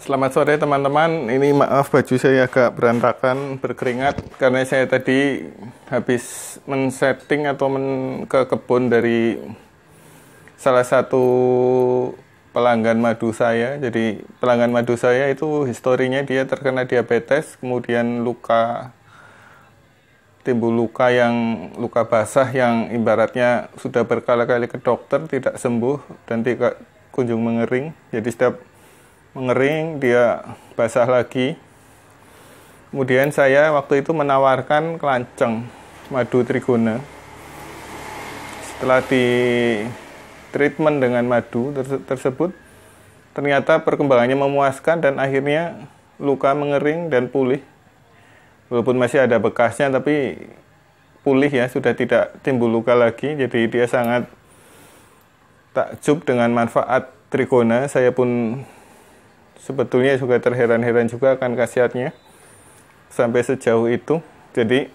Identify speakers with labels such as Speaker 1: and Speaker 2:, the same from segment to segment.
Speaker 1: Selamat sore teman-teman. Ini maaf baju saya agak berantakan, berkeringat karena saya tadi habis men-setting atau ke kebun dari salah satu pelanggan madu saya. Jadi pelanggan madu saya itu historinya dia terkena diabetes, kemudian timbul luka basah yang ibaratnya sudah berkali-kali ke dokter tidak sembuh dan tidak kunjung mengering. Jadi setiap mengering dia basah lagi. Kemudian saya waktu itu menawarkan kelanceng madu trigona. Setelah di treatment dengan madu tersebut, ternyata perkembangannya memuaskan dan akhirnya luka mengering dan pulih. Walaupun masih ada bekasnya tapi pulih ya, sudah tidak timbul luka lagi. Jadi dia sangat takjub dengan manfaat trigona. Saya pun sebetulnya juga terheran-heran juga akan khasiatnya sampai sejauh itu. Jadi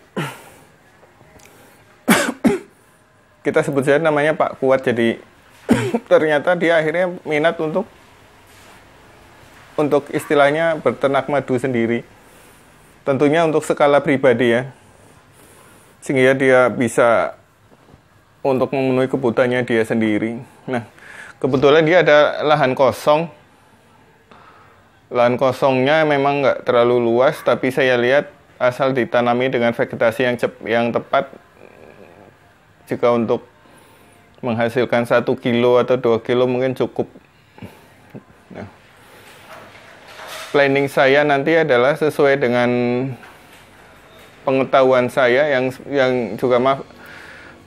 Speaker 1: kita sebut saja namanya Pak Kuat. Jadi ternyata dia akhirnya minat untuk istilahnya berternak madu sendiri. Tentunya untuk skala pribadi ya, sehingga dia bisa untuk memenuhi kebutuhannya dia sendiri. Nah, kebetulan dia ada lahan kosong. Lahan kosongnya memang nggak terlalu luas, tapi saya lihat asal ditanami dengan vegetasi yang tepat, jika untuk menghasilkan 1 kilo atau 2 kilo mungkin cukup. Nah, planning saya nanti adalah sesuai dengan pengetahuan saya yang juga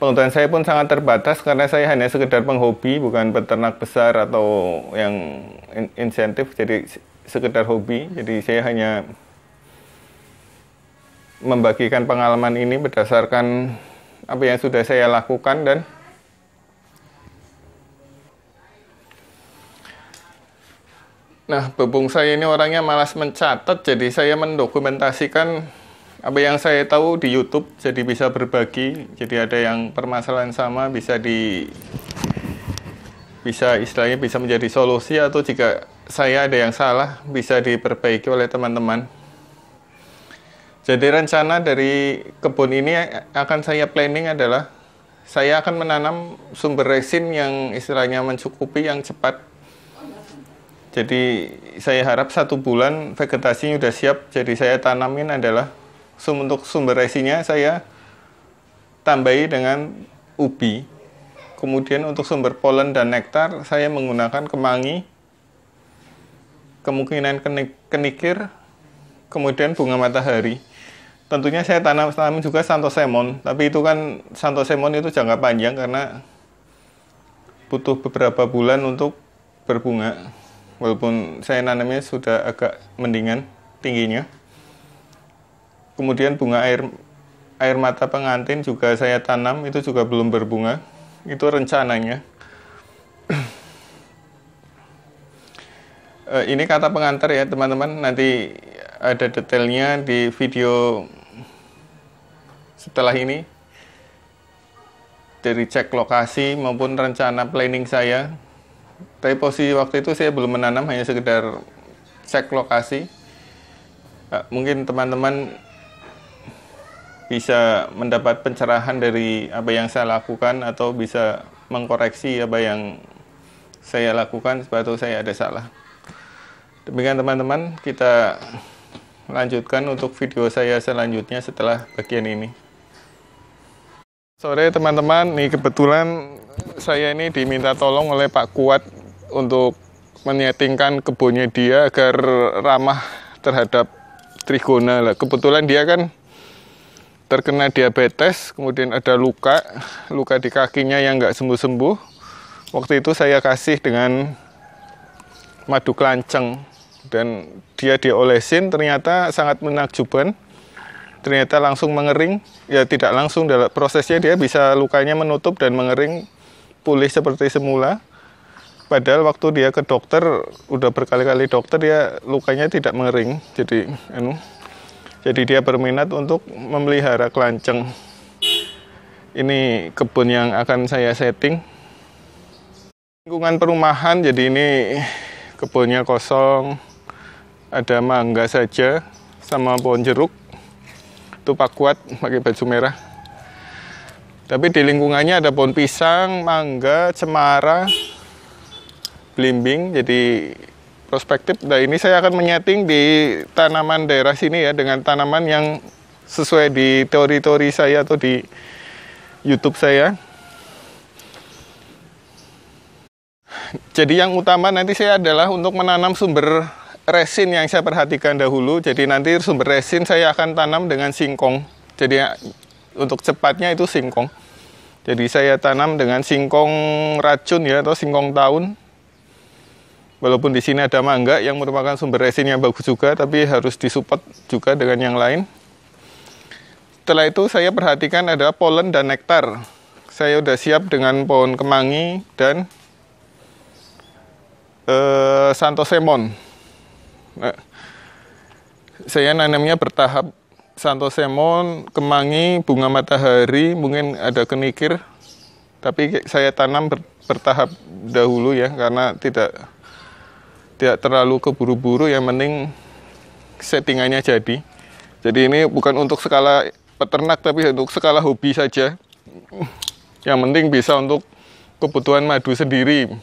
Speaker 1: pengetahuan saya pun sangat terbatas karena saya hanya sekedar penghobi, bukan peternak besar atau yang insentif. Jadi sekedar hobi. Jadi saya hanya membagikan pengalaman ini berdasarkan apa yang sudah saya lakukan. Dan nah, bebung saya ini orangnya malas mencatat, jadi saya mendokumentasikan apa yang saya tahu di YouTube, jadi bisa berbagi. Jadi ada yang permasalahan sama bisa istilahnya bisa menjadi solusi, atau jika saya ada yang salah bisa diperbaiki oleh teman-teman. Jadi rencana dari kebun ini akan saya planning adalah saya akan menanam sumber resin yang istilahnya mencukupi, yang cepat. Jadi saya harap 1 bulan vegetasinya sudah siap. Jadi saya tanamin adalah untuk sumber resinnya saya tambahi dengan ubi. Kemudian untuk sumber polen dan nektar saya menggunakan kemangi, kemungkinan kenikir, kemudian bunga matahari. Tentunya saya tanam juga santosemon, tapi itu kan santosemon itu jangka panjang karena butuh beberapa bulan untuk berbunga. Walaupun saya nanamnya sudah agak mendingan tingginya. Kemudian bunga air mata pengantin juga saya tanam, itu juga belum berbunga. Itu rencananya. Ini kata pengantar ya teman-teman, nanti ada detailnya di video setelah ini, dari cek lokasi maupun rencana planning saya. Tapi posisi waktu itu saya belum menanam, hanya sekedar cek lokasi. Mungkin teman-teman bisa mendapat pencerahan dari apa yang saya lakukan, atau bisa mengkoreksi apa yang saya lakukan sebab saya ada salah. Demikian teman-teman, kita lanjutkan untuk video saya selanjutnya setelah bagian ini. Sore teman-teman, nih kebetulan saya ini diminta tolong oleh Pak Kuat untuk menyetingkan kebunnya dia agar ramah terhadap trigona. Kebetulan dia kan terkena diabetes, kemudian ada luka di kakinya yang nggak sembuh-sembuh. Waktu itu saya kasih dengan madu kelanceng dan dia diolesin, ternyata sangat menakjubkan. Ternyata langsung mengering, ya tidak langsung, dalam prosesnya dia bisa lukanya menutup dan mengering, pulih seperti semula. Padahal waktu dia ke dokter, udah berkali-kali dokter, dia lukanya tidak mengering. Jadi dia berminat untuk memelihara kelanceng. Ini kebun yang akan saya setting. Lingkungan perumahan, jadi ini kebunnya kosong, ada mangga saja sama pohon jeruk. Itu Pak Kuat pakai baju merah. Tapi di lingkungannya ada pohon pisang, mangga, cemara, belimbing. Jadi prospektif. Nah, ini saya akan menyeting di tanaman daerah sini ya, dengan tanaman yang sesuai di teori-teori saya atau di YouTube saya. Jadi yang utama nanti saya adalah untuk menanam sumber resin yang saya perhatikan dahulu. Jadi nanti sumber resin saya akan tanam dengan singkong. Jadi untuk cepatnya itu singkong. Jadi saya tanam dengan singkong racun ya, atau singkong tahun. Walaupun di sini ada mangga yang merupakan sumber resin yang bagus juga, tapi harus disupport juga dengan yang lain. Setelah itu saya perhatikan ada polen dan nektar. Saya udah siap dengan pohon kemangi dan santosemon. Nah, saya nanamnya bertahap. Santosemon, kemangi, bunga matahari, mungkin ada kenikir. Tapi saya tanam bertahap dahulu ya, karena tidak terlalu keburu-buru. Yang penting settingannya jadi. Jadi ini bukan untuk skala peternak, tapi untuk skala hobi saja. Yang penting bisa untuk kebutuhan madu sendiri.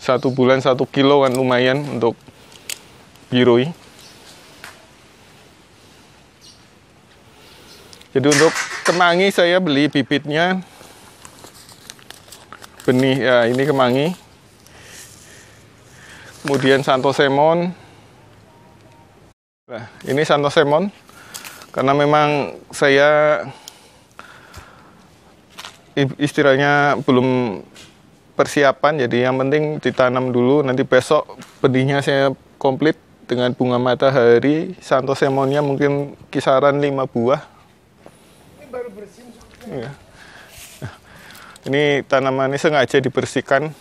Speaker 1: 1 bulan 1 kilo kan lumayan untuk biroi. Jadi untuk kemangi saya beli bibitnya, benih ya, ini kemangi. Kemudian santosemon. Nah, ini santosemon. Karena memang saya istilahnya belum persiapan, jadi yang penting ditanam dulu. Nanti besok benihnya saya komplit dengan bunga matahari. Santosemonnya mungkin kisaran 5 buah.
Speaker 2: Ini baru bersih.
Speaker 1: Ya. Ini tanaman ini sengaja dibersihkan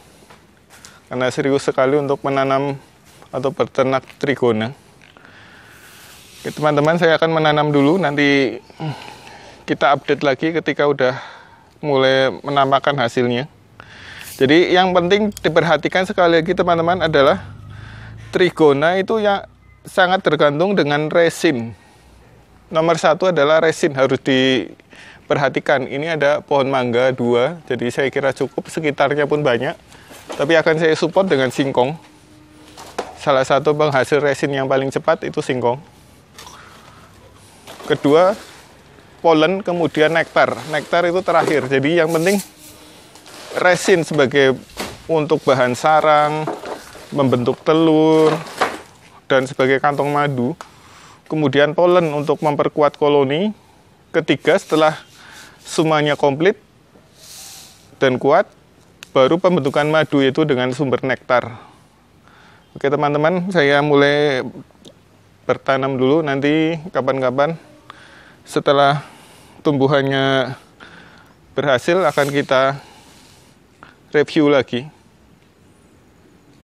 Speaker 1: karena serius sekali untuk menanam atau berternak trigona. Oke, teman-teman, saya akan menanam dulu. Nanti kita update lagi ketika udah mulai menampakkan hasilnya. Jadi yang penting diperhatikan sekali lagi teman-teman adalah trigona itu yang sangat tergantung dengan resin. Nomor 1 adalah resin, harus diperhatikan. Ini ada pohon mangga 2, jadi saya kira cukup, sekitarnya pun banyak. Tapi akan saya support dengan singkong. Salah satu penghasil resin yang paling cepat itu singkong. Kedua, polen, kemudian nektar. Nektar itu terakhir. Jadi yang penting resin sebagai untuk bahan sarang, membentuk telur, dan sebagai kantong madu. Kemudian polen untuk memperkuat koloni. Ketiga, setelah semuanya komplit dan kuat, baru pembentukan madu itu dengan sumber nektar. Oke teman-teman, saya mulai bertanam dulu. Nanti kapan-kapan setelah tumbuhannya berhasil akan kita review lagi.